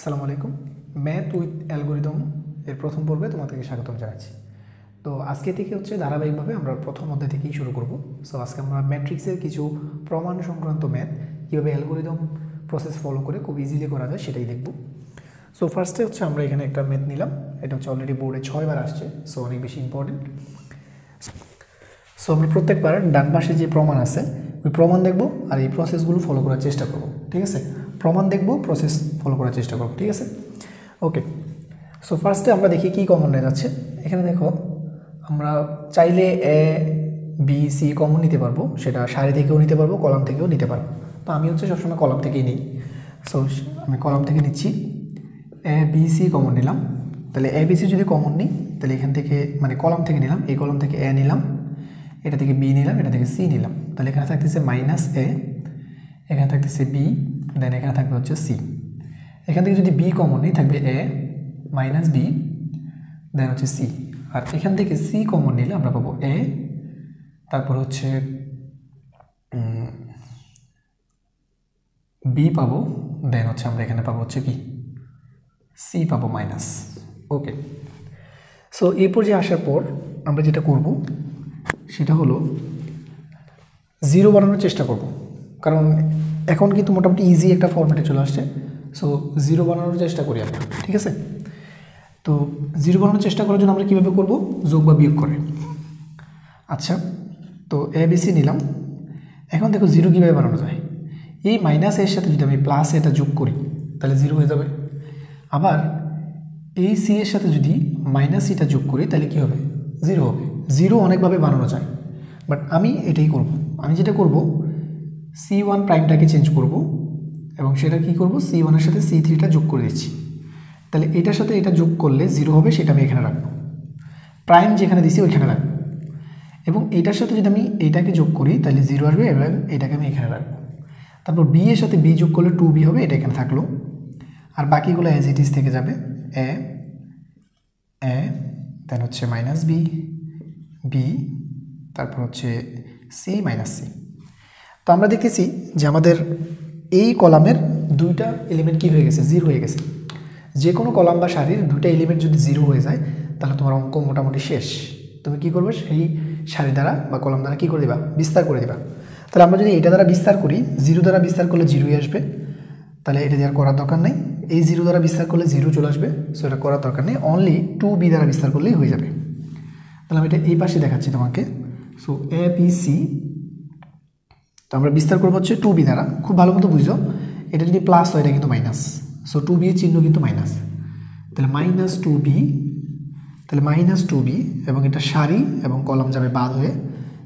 আসসালামু আলাইকুম। Math with algorithm এর প্রথম পর্বে তোমাদেরকে স্বাগতম জানাচ্ছি। তো আজকে থেকে ধারাবাহিকভাবে আমরা প্রথম অধ্যায় থেকেই শুরু করব। সো আজকে আমরা ম্যাট্রিক্সের কিছু প্রমাণ সংক্রান্ত ম্যাথ কীভাবে অ্যালগরিদম প্রসেস ফলো করে খুব ইজিলি করা যায় সেটাই দেখব। সো ফার্স্টে আমরা এখানে একটা ম্যাথ নিলাম, এটা অলরেডি বোর্ডে 6 বার আসছে, সো অনেক বেশি ইম্পর্টেন্ট। সো আমরা প্রত্যেকবার ডান পাশে যে প্রমাণ আছে ওই প্রমাণ দেখব আর এই প্রসেসগুলো ফলো করার চেষ্টা করব, ঠিক আছে? প্রমাণ দেখব, প্রসেস ফলো করার চেষ্টা করব, ঠিক আছে? ওকে, সো ফার্স্টে আমরা দেখি কী কমন নেওয়া যাচ্ছে। এখানে দেখো, আমরা চাইলে এ বি সি কমন নিতে পারবো, সেটা সারি থেকেও নিতে পারবো, কলাম থেকেও নিতে পারবো। তো আমি সবসময় কলাম থেকেই নিই। সো আমি কলাম থেকে নিচ্ছি, এ বি সি কমন নিলাম। তাহলে এ বি সি যদি কমন নিই তাহলে এখান থেকে কলাম থেকে নিলাম, এই কলাম থেকে এ নিলাম, এটা থেকে বি নিলাম, এটা থেকে সি নিলাম। তাহলে এখানে থাকতেছে মাইনাস এ, এখানে থাকতেছে বি, দেন এখানে থাকবে সি। এখান থেকে যদি বি কমন নিই থাকবে এ মাইনাস বি, দেন সি। আর এখান থেকে সি কমন নিলে আমরা পাবো এ, তারপর বি পাবো, দেন আমরা এখানে পাবো কি সি পাবো মাইনাস। ওকে, সো এই পর্যায়ে আসার পর আমরা যেটা করব সেটা হলো জিরো বানানোর চেষ্টা করব, কারণ এখন কিন্তু মোটামুটি ইজি একটা ফরম্যাটে চলে আসছে। সো জিরো বানানোর চেষ্টা করি আমরা, ঠিক আছে? তো জিরো বানানোর চেষ্টা করার জন্য আমরা কীভাবে করব? যোগ বা বিয়োগ করে। আচ্ছা, তো এ বি সি নিলাম। এখন দেখো জিরো কীভাবে বানানো যায়। এই মাইনাস এর সাথে যদি আমি প্লাস এটা যোগ করি তাহলে জিরো হয়ে যাবে। আবার এই সি এর সাথে যদি মাইনাস সিটা যোগ করি তাহলে কী হবে? জিরো হবে। জিরো অনেকভাবে বানানো যায়, বাট আমি এটাই করব। আমি যেটা করব, সি ওয়ান প্রাইমটাকে চেঞ্জ করব এবং সেটা কি করব, সি ওয়ানের সাথে সি থ্রিটা যোগ করে দিচ্ছি। তাহলে এটার সাথে এটা যোগ করলে জিরো হবে, সেটা আমি এখানে রাখবো। প্রাইম যেখানে দিছি ওইখানে রাখবো। এবং এটার সাথে যদি আমি এইটাকে যোগ করি তাহলে জিরো আসবে এবং এটাকে আমি এখানে রাখবো। তারপর বি এর সাথে বি যোগ করলে 2b হবে, এটা এখানে থাকলো। আর বাকিগুলো অ্যাজ ইট ইজ থেকে যাবে। এ দেন মাইনাস বি, বি, তারপর সি মাইনাস সি। তো আমরা দেখতেছি যে আমাদের এই কলামের দুইটা এলিমেন্ট কী হয়ে গেছে? জিরো হয়ে গেছে। যে কোনো কলাম বা সারির দুইটা এলিমেন্ট যদি জিরো হয়ে যায় তাহলে তোমার অঙ্ক মোটামুটি শেষ। তুমি কি করবে? সেই সারি দ্বারা বা কলাম দ্বারা কী করে দেবা? বিস্তার করে দেবা। তাহলে আমরা যদি এটা দ্বারা বিস্তার করি, জিরো দ্বারা বিস্তার করলে জিরোই আসবে, তাহলে এটা দেওয়ার করার দরকার নেই। এই জিরো দ্বারা বিস্তার করলে জিরো চলে আসবে, সো এটা করার দরকার নেই। অনলি 2b দ্বারা বিস্তার করলেই হয়ে যাবে। তাহলে আমি এটা এই পাশে দেখাচ্ছি তোমাকে। সো এ বি সি, তো আমরা বিস্তার করবো 2b দ্বারা। খুব ভালো মতো বুঝো, এটা যদি প্লাস হয় এটা কিন্তু মাইনাস, সো 2b এর চিহ্ন কিন্তু মাইনাস। তাহলে মাইনাস 2b, তাহলে মাইনাস 2b, এবং এটা সারি এবং কলাম যাবে বাদ হয়ে,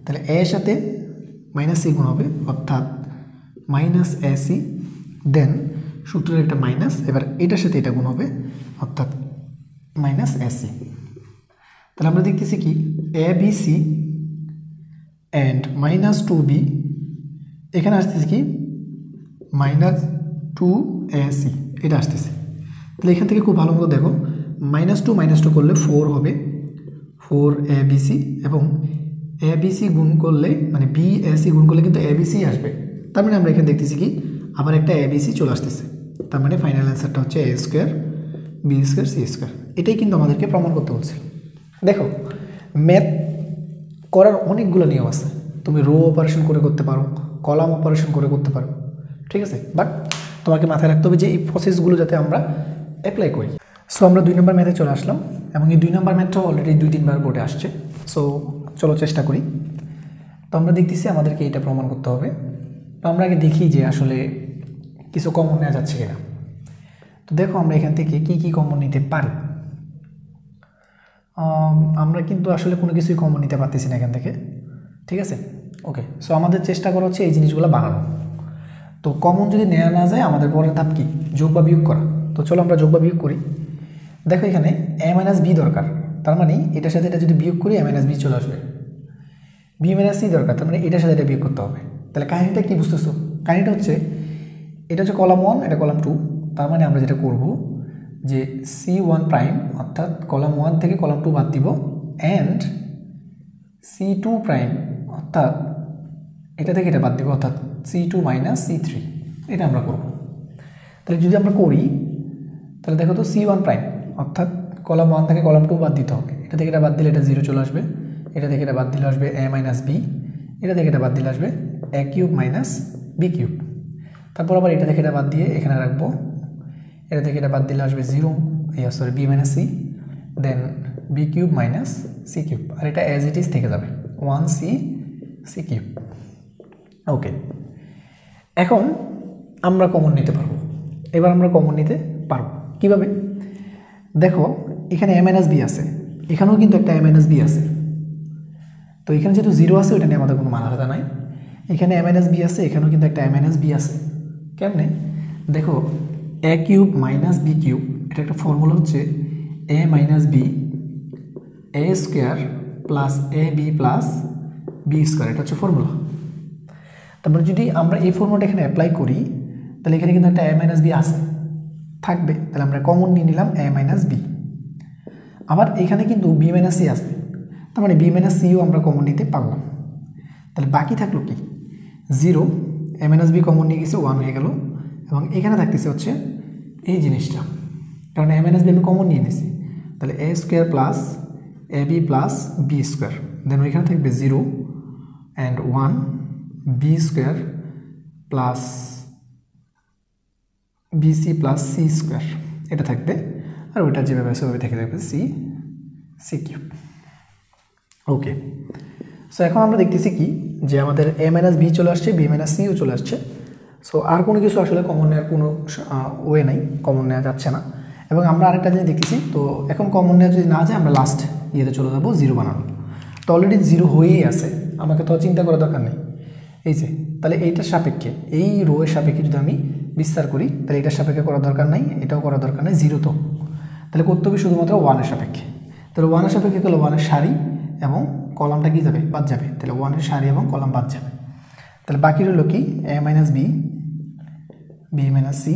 তাহলে এর সাথে মাইনাস সি গুণ হবে, অর্থাৎ মাইনাস এ সি, দেন সূত্রের একটা মাইনাস, এবার এটার সাথে এটা গুণ হবে, অর্থাৎ মাইনাস এ সি। তাহলে আমরা দেখতেছি কি, a b c and minus 2b, এখানে আসতেছে কি মাইনাস 2ac, এটা আসতেছে। তাহলে এখান থেকে খুব ভালো মতো দেখো, মাইনাস টু করলে 4 হবে, 4abc, এবং abc গুণ করলে bac গুণ করলে কিন্তু abc আসবে। তার মানে আমরা এখানে দেখতেছি কি আবার একটা abc চলে আসতেছে। তার মানে ফাইনাল অ্যান্সারটা হচ্ছে a square b square c square. এটাই কিন্তু আমাদেরকে প্রমাণ করতে বলছিল। দেখো, ম্যাথ করার অনেকগুলো নিয়ম আছে। তুমি রো অপারেশন করে করতে পারো, কলাম অপারেশন করে করতে পারো, ঠিক আছে? বাট তোমাকে মাথায় রাখতে হবে যে এই প্রসেসগুলো যাতে আমরা অ্যাপ্লাই করি। সো আমরা 2 নম্বর ম্যাথে চলে আসলাম, এবং এই 2 নম্বর ম্যাথটাও অলরেডি 2-3 বার বোর্ডে আসছে। সো চলো চেষ্টা করি। তো আমরা দেখতেছি আমাদেরকে এটা প্রমাণ করতে হবে। তো আমরা আগে দেখি যে আসলে কিছু কমন নেওয়া যাচ্ছে কিনা। তো দেখো, আমরা এখান থেকে কি কি কমন নিতে পারি। আমরা কিন্তু আসলে কোনো কিছুই কমন নিতে পারতেছি না এখান থেকে, ঠিক আছে? ওকে, সো আমাদের চেষ্টা করা হচ্ছে এই জিনিসগুলো বানানো। তো কমন যদি নেওয়া না যায়, আমাদের পরের ধাপ কি? যোগ বা বিয়োগ করা। তো চলো আমরা যোগ বা বিয়োগ করি। দেখো, এখানে a মাইনাস বি দরকার, তার মানে এটার সাথে এটা যদি বিয়োগ করি a মাইনাস বি চলে আসবে। বি মাইনাস সি দরকার, তার মানে এটার সাথে এটা বিয়োগ করতে হবে। তাহলে কাহিনিটা কি বুঝতেছো? কাহিনিটা হচ্ছে, এটা হচ্ছে কলাম 1, এটা কলাম 2। তার মানে আমরা যেটা করব যে C1 প্রাইম, অর্থাৎ কলাম 1 থেকে কলাম 2 বাদ দিব, অ্যান্ড C2 প্রাইম, অর্থাৎ এটা থেকে এটা বাদ দিব, অর্থাৎ C2 মাইনাস C3, এটা আমরা করব। তাহলে যদি আমরা করি তাহলে দেখো তো C1 প্রাইম, অর্থাৎ কলাম 1 থেকে কলাম 2 বাদ দিতে হবে। এটা থেকে এটা বাদ দিলে এটা 0 চলে আসবে, এটা থেকে এটা বাদ দিলে আসবে a মাইনাস বি, এটা থেকে এটা বাদ দিলে আসবে a cube minus b cube. তারপর আবার এটা থেকে এটা বাদ দিয়ে এখানে রাখবো, এটা থেকে এটা বাদ দিলে আসবে 0 b minus c, then b cube minus c cube, আর এটা অ্যাজ ইট ইজ থেকে যাবে 1c সি কিউব। ওকে, এখন আমরা কমন নিতে পারবো। এবার আমরা কমন নিতে পারবো কীভাবে? দেখো এখানে a মাইনাস বি আছে, এখানেও কিন্তু একটা a মাইনাস বি আছে। তো এখানে যেহেতু 0 আছে ওইটা নিয়ে আমাদের কোনো মাথা ব্যথা নাই। এখানে a মাইনাস বি আছে, এখানেও কিন্তু একটা a মাইনাস বি আছে। কেমনে? দেখো a cube minus b cube, এটা একটা ফর্মুলা হচ্ছে a minus b a square plus a b plus b square, এটা হচ্ছে ফর্মুলা। তারপরে যদি আমরা এই ফর্মুলাটা এখানে অ্যাপ্লাই করি তাহলে এখানে কিন্তু একটা a মাইনাস বি আছে থাকবে, তাহলে আমরা কমন নিয়ে নিলাম a মাইনাস বি। আবার এখানে কিন্তু বি মাইনাস সি আছে, তার মানে বি মাইনাস সিও আমরা কমন নিতে পারলাম। তাহলে বাকি থাকলো কি? 0, a মাইনাস বি কমন নিয়ে গেছে 1 হয়ে গেল, এবং এখানে থাকতেছে হচ্ছে এই জিনিসটা, কারণ a মাইনাস বি আমি কমন নিয়ে নিয়েছি। তাহলে a square plus a b plus b square, then ওইখানে থাকবে 0 and 1 b square plus bc plus c square, এটা থাকবে। আর ওইটা যেভাবে আছে ওইভাবে থেকে থাকবে সি কিউব। ওকে, সো এখন আমরা দেখতেছি কি যে আমাদের a মাইনাস বি চলে আসছে, বি মাইনাস সিও চলে আসছে। সো আর কোনো কিছু আসলে কমন নেওয়ার কোনো ওয়ে নাই, কমন নেওয়া যাচ্ছে না। এবং আমরা আরেকটা জিনিস দেখতেছি, তো এখন কমন নেওয়া যদি না যায় আমরা লাস্ট ইয়েতে চলে যাবো 0 বানানো। তো অলরেডি 0 হয়েই আছে, আমাকে তো চিন্তা করার দরকার নেই। এই যে তাহলে এইটার সাপেক্ষে, এই রো এর সাপেক্ষে যদি আমি বিস্তার করি তাহলে এটার সাপেক্ষে করার দরকার নাই, এটাও করার দরকার নেই, 0 তো। তাহলে করতে হবে শুধুমাত্র 1 এর সাপেক্ষে। তাহলে 1 এর সাপেক্ষে করলে 1 এর সারি এবং কলামটা কি যাবে? বাদ যাবে। তাহলে 1 এর সারি এবং কলাম বাদ যাবে। তাহলে বাকি রইল কি? a minus b, b minus c,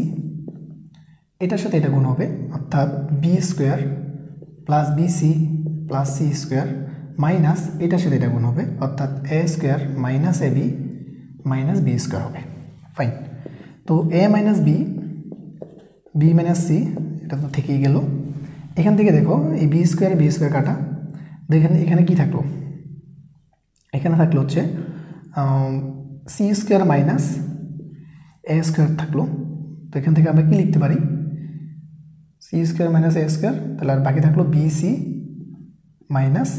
এটার সাথে এটা গুণ হবে, অর্থাৎ b square plus bc plus c square minus এটার সাথে এটা গুণ হবে, অর্থাৎ a square minus a b minus b square হবে। ফাইন। তো a minus b, b minus c, এটা তো থেকেই গেল। এখান থেকে দেখো এই বি স্কোয়ার কাটা, দেখেন এখানে কি থাকলো? এখানে থাকলো হচ্ছে C square minus a square থাকলো। তো এখান থেকে আমরা কি লিখতে পারি? C square minus a square, তাহলে আর বাকি থাকলো B C minus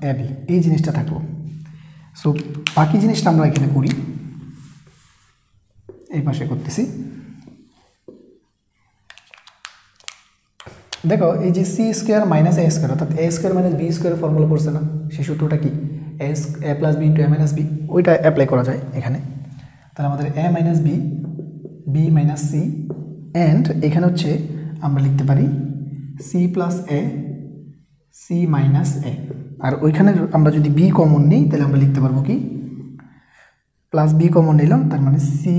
a B, এই জিনিসটা থাকলো। সো বাকি জিনিসটা আমরা এখানে করি, এই পাশে করতেছি। দেখো এই যে c square minus a square, অর্থাৎ a square minus b square formula করছে না, সেই সূত্রটা কি? A plus b into a minus b, ওইটা অ্যাপ্লাই করা যায় এখানে। তাহলে আমাদের a minus b, b minus c, and এখানে হচ্ছে আমরা লিখতে পারি c plus a, c minus a. আর ওইখানে আমরা যদি বি কমন নিই তাহলে আমরা লিখতে পারবো কি? প্লাস বি কমন নিলাম, তার মানে সি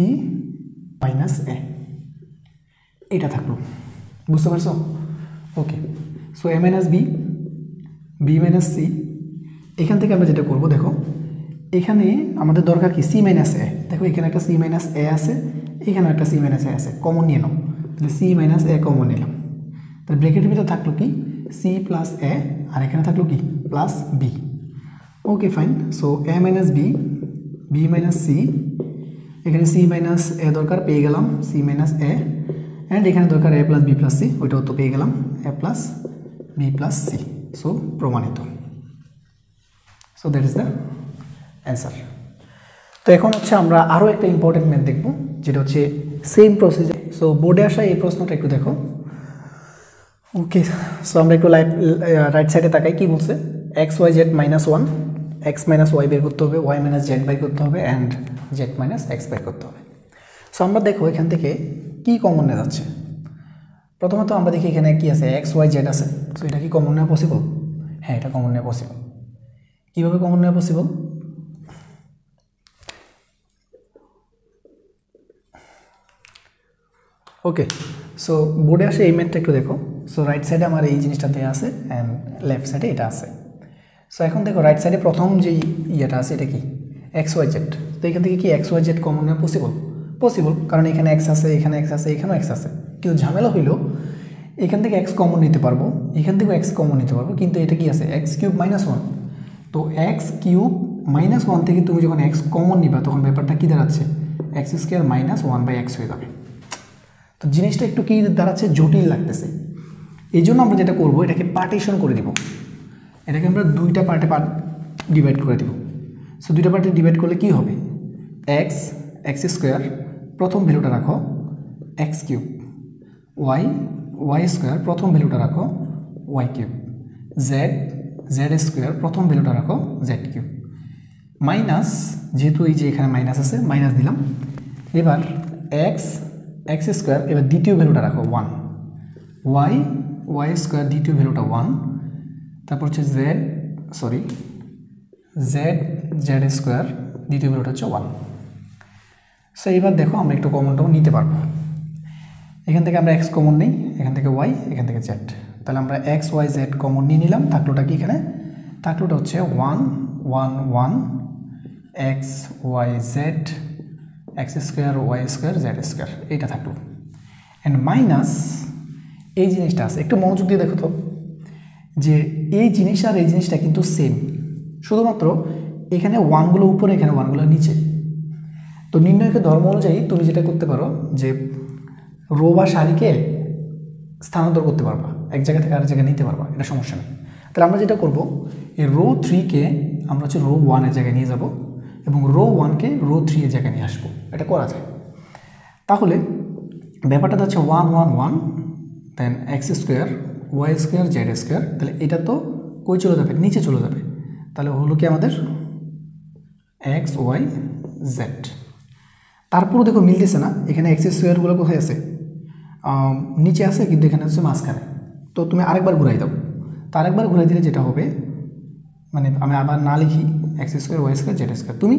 মাইনাস এ, এটা থাকলো। বুঝতে পারছো? Okay, so a minus b, b minus c, এখান থেকে আমরা যেটা করবো, দেখো এখানে আমাদের দরকার কি? সি মাইনাস এ। দেখো এখানে একটা সি মাইনাস এ আছে, এখানে একটা সি মাইনাস এ আছে, কমন নিয়ে নাও। তাহলে সি মাইনাস এ কমন নিলাম, তাহলে ব্র্যাকেটের ভিতরে থাকলো কি? সি প্লাস এ, আর এখানে থাকলো কি? Plus b. Okay fine. So a minus b, b minus c, এখানে সি মাইনাস এ দরকার, পেয়ে গেলাম সি মাইনাস এ, অ্যান্ড এখানে দরকার a plus b plus c, ওইটাও তো পেয়ে গেলাম a plus b plus c. So প্রমাণিত। So that is the answer. তো এখন হচ্ছে আমরা আরও একটা ইম্পর্টেন্ট ম্যাথ দেখব, যেটা হচ্ছে সেম প্রসিজার। সো বোর্ডে আসা এই প্রশ্নটা একটু দেখো। ওকে, সো আমরা একটু রাইট সাইডে তাকাই, কি বলছে? X y z minus 1, x minus y বের করতে হবে, ওয়াই মাইনাস জেড বের করতে হবে, অ্যান্ড জেড মাইনাস এক্স বের করতে হবে। সো আমরা দেখো এখান থেকে কি কমন নেওয়া যাচ্ছে। প্রথমত আমরা দেখি এখানে কি আছে? এক্স ওয়াই জেড আছে। সো এটা কি কমন নেওয়া পসিবল? হ্যাঁ, এটা কমন নেওয়া পসিবল। কীভাবে কমন নেওয়া পসিবল? ওকে, সো বোর্ডে আসে এই ম্যাথটা একটু দেখো। সো রাইট সাইডে আমার এই জিনিসটা দেওয়া আছে, অ্যান্ড লেফট সাইডে এটা আছে। সো এখন দেখো রাইট সাইডে প্রথম যেই ইয়েটা আছে এটা কি? X y z. তো এখান থেকে কি এক্স ওয়াই জেড কমন নেওয়া পসিবল? পসিবল, কারণ এখানে এক্স আছে, এখানে এক্স আছে, এখানেও এক্স আছে। কিন্তু ঝামেলা হইল এখান থেকে এক্স কমন নিতে পারবো, এখান থেকেও এক্স কমন নিতে পারবো, কিন্তু এটা কি আছে এক্স কিউব মাইনাস ওয়ান। তো এক্স কিউব মাইনাস ওয়ান থেকে তুমি যখন এক্স কমন নিবা তখন ব্যাপারটা কী দাঁড়াচ্ছে x square minus one by x হয়ে যাবে। তো জিনিসটা একটু কী দাঁড়াচ্ছে জটিল লাগতেছে, এই জন্য আমরা যেটা করবো এটাকে পার্টিশন করে দিব, এটাকে আমরা দুইটা পার্টে ডিভাইড করে দিব। সো দুইটা পার্টে ডিভাইড করলে কি হবে এক্স এক্স স্কোয়ার প্রথম ভ্যালুটা রাখো x cube, y y square প্রথম ভ্যালুটা রাখো y cube, z z square প্রথম ভ্যালুটা রাখো জেড কিউব, মাইনাস যেহেতু এই যে এখানে মাইনাস আছে মাইনাস দিলাম। এবার এক্স এক্স স্কোয়ার এবার দ্বিতীয় ভ্যালুটা রাখো ওয়ান, ওয়াই ওয়াই স্কোয়ার দ্বিতীয় ভ্যালুটা ওয়ান, তারপর হচ্ছে জেড জেড স্কোয়ার দ্বিতীয় ভ্যালুটা হচ্ছে ওয়ান। সো এবার দেখো আমরা একটু কমনটাও নিতে পারবো, এখান থেকে আমরা এক্স কমন নিই, এখান থেকে ওয়াই, এখান থেকে জেড, তাহলে আমরা এক্স ওয়াই জেড কমন নিয়ে নিলাম। থাকলোটা কি এখানে থাকলোটা হচ্ছে one one one x y z x square y square z square এইটা থাকলো, অ্যান্ড মাইনাস এই জিনিসটা আছে। একটু মনোযোগ দিয়ে দেখো তো যে এই জিনিস আর এই জিনিসটা কিন্তু সেম, শুধুমাত্র এখানে ওয়ানগুলো উপরে এখানে ওয়ানগুলো নিচে। তো নির্ণয়কের ধর্ম অনুযায়ী তুমি যেটা করতে পারো যে রো বা সারিকে স্থানান্তর করতে পারবা, এক জায়গা থেকে আরেক জায়গায় নিতে পারবা, এটা সমস্যা নেই। তাহলে আমরা যেটা করব এই রো 3কে আমরা হচ্ছে রো 1-এর জায়গায় নিয়ে যাব এবং রো 1কে রো 3-এর জায়গায় নিয়ে আসবো, এটা করা যায়। তাহলে ব্যাপারটা হচ্ছে 1 1 1 then x square y square z square, তাহলে এটা তো কই চলে যাবে নিচে চলে যাবে, তাহলে হলো কি আমাদের এক্স ওয়াই জেড। তারপরও দেখো মিলতেছে না, এখানে এক্স স্কোয়ারগুলো কোথায় আছে নিচে আছে কিন্তু এখানে হচ্ছে মাঝখানে। তো তুমি আরেকবার ঘুরাই দাও, তো আরেকবার ঘুরাই দিলে যেটা হবে মানে আমি আবার না লিখি x square y square z square, তুমি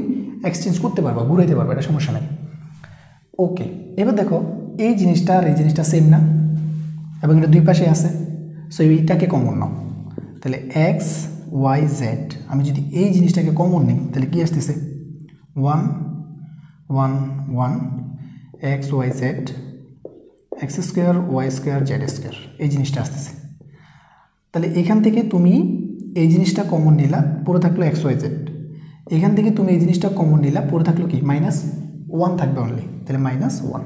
এক্সচেঞ্জ করতে পারবা ঘুরাইতে পারবা, এটা সমস্যা নেই। ওকে, এবার দেখো এই জিনিসটা আর এই জিনিসটা সেম না এবং এটা দুই পাশে আছে, সো এইটাকে কমন নাও। তাহলে এক্স ওয়াই জেড আমি যদি এই জিনিসটাকে কমন নিই তাহলে কি আসতেছে one one one x y z x square y square z square এই জিনিসটা আসতেছে। তাহলে এখান থেকে তুমি এই জিনিসটা কমন নিলা পরে থাকলো এক্স ওয়াই জেড, এখান থেকে তুমি এই জিনিসটা কমন নিলা পরে থাকলো কি মাইনাস ওয়ান থাকবে অনলি, তাহলে মাইনাস ওয়ান।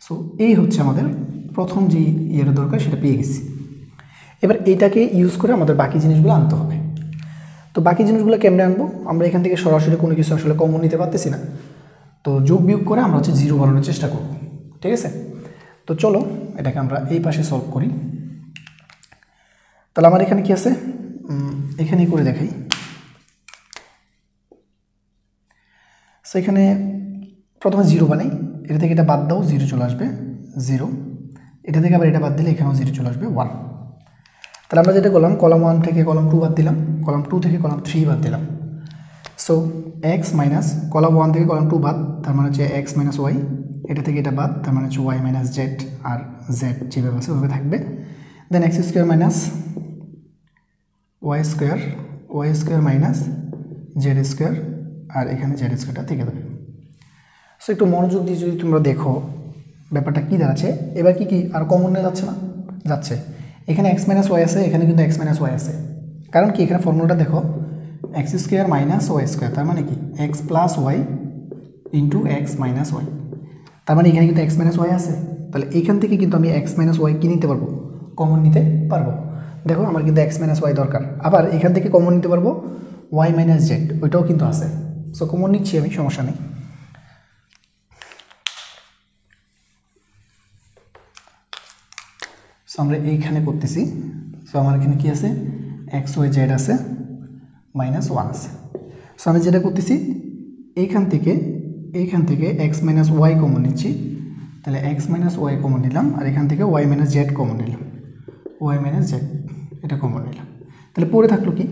সো এই হচ্ছে আমাদের প্রথম যে ইয়ের দরকার সেটা পেয়ে গেছি। এবার এইটাকে ইউজ করে আমাদের বাকি জিনিসগুলো আনতে হবে। তো বাকি জিনিসগুলো কেমনে আনবো, আমরা এখান থেকে সরাসরি কোনো কিছু আসলে কমন নিতে পারতেছি না, তো যোগ বিয়োগ করে আমরা হচ্ছে জিরো বানানোর চেষ্টা করব, ঠিক আছে। তো চলো এটাকে আমরা এই পাশে সলভ করি। তাহলে আমার এখানে কি আছে এখানেই করে দেখাই। সো এখানে প্রথমে জিরো বানাই, এটা থেকে এটা বাদ দাও জিরো চলে আসবে জিরো, এটা থেকে আবার এটা বাদ দিলে এখানেও জিরো চলে আসবে ওয়ান। তাহলে আমরা যেটা করলাম কলাম 1 থেকে কলাম 2 বাদ দিলাম, কলাম 2 থেকে কলাম 3 বাদ দিলাম। সো এক্স মাইনাস কলাম 1 থেকে কলাম 2 বাদ, তার মানে হচ্ছে এক্স মাইনাস ওয়াই, এটা থেকে এটা বাদ তার মানে হচ্ছে ওয়াই মাইনাস জেড, আর জেড যেভাবে আছে ওভাবে থাকবে। Then x square minus y square minus z square, আর এখানে জেড স্কোয়ারটা থেকে যাবে। সো একটু মনোযোগ দিয়ে যদি তোমরা দেখো ব্যাপারটা কী দাঁড়াচ্ছে, এবার কি আর কমন নিয়ে যাচ্ছে না, যাচ্ছে। এখানে এক্স মাইনাস ওয়াই আছে, এখানে কিন্তু এক্স মাইনাস ওয়াই আছে, কারণ কি এখানে ফর্মুলাটা দেখো x square minus y square, তার মানে কি x plus y into x minus y, তার মানে এখানে কিন্তু এক্স মাইনাস ওয়াই আছে। তাহলে এইখান থেকে কিন্তু আমি এক্স মাইনাস ওয়াই কী নিতে পারবো কমন নিতে পারবো। দেখো আমার কিন্তু এক্স মাইনাস ওয়াই দরকার, আবার এখান থেকে কমন নিতে পারবো ওয়াই মাইনাস জেড, ওইটাও কিন্তু আছে। সো কমন নিচ্ছি আমি, সমস্যা নেই। সো আমরা এইখানে করতেছি। সো আমার এখানে কি আছে এক্স ওয়াই জেড আছে মাইনাস ওয়ান আছে। সো আমি যেটা করতেছি এইখান থেকে এক্স মাইনাস ওয়াই কমন নিচ্ছি, তাহলে এক্স মাইনাস ওয়াই কমন নিলাম, আর এখান থেকে ওয়াই মাইনাস জেড কমন নিলাম, ওয়াই মাইনাস জেড এটা কমন নিলাম। তাহলে পরে থাকলো কি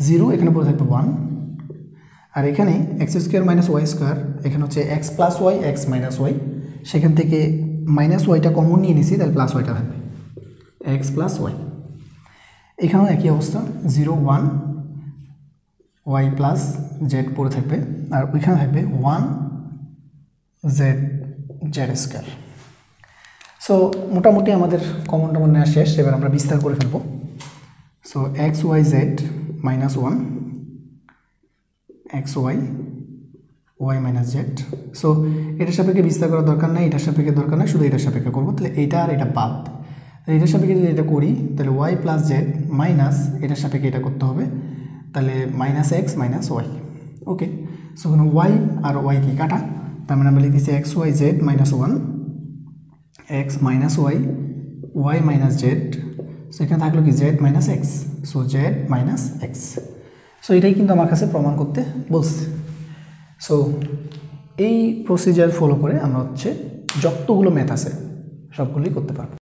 জিরো, এখানে পরে থাকবে ওয়ান, আর এখানে x square minus y square, এখানে হচ্ছে x plus y x minus y, সেখান থেকে মাইনাস ওয়াইটা কমন নিয়ে নিছি, তাহলে প্লাস ওয়াইটা থাকবে এক্স প্লাস ওয়াই। এখানেও একই অবস্থা zero one y plus z পরে থাকবে, আর ওইখানে থাকবে one z z square. So মোটামুটি আমাদের কমন টমন নেওয়া শেষ, এবার আমরা বিস্তার করে ফেলবো। So x y z minus one, x y y minus z. So এটার সাপেক্ষে বিস্তার করার দরকার নাই, এটার সাপেক্ষে দরকার নাই, শুধু এটার সাপেক্ষে করবো। তাহলে এইটা আর এটা বাদ, তাহলে এটার সাপেক্ষে যদি এটা করি তাহলে ওয়াই প্লাস জেড মাইনাস এটার সাপেক্ষে এটা করতে হবে, তাহলে minus x minus y. Okay, so কোনো ওয়াই আর ওয়াই কি কাটা, তার মানে আমরা লিখতেছি x y z minus one, x minus y, y minus z. So এখানে থাকলো কি z minus x, so z minus x. So এটাই কিন্তু আমার কাছে প্রমাণ করতে বলছে। সো এই প্রসিজার ফলো করে আমরা হচ্ছে যতগুলো ম্যাথ আছে সবগুলোই করতে পারবো।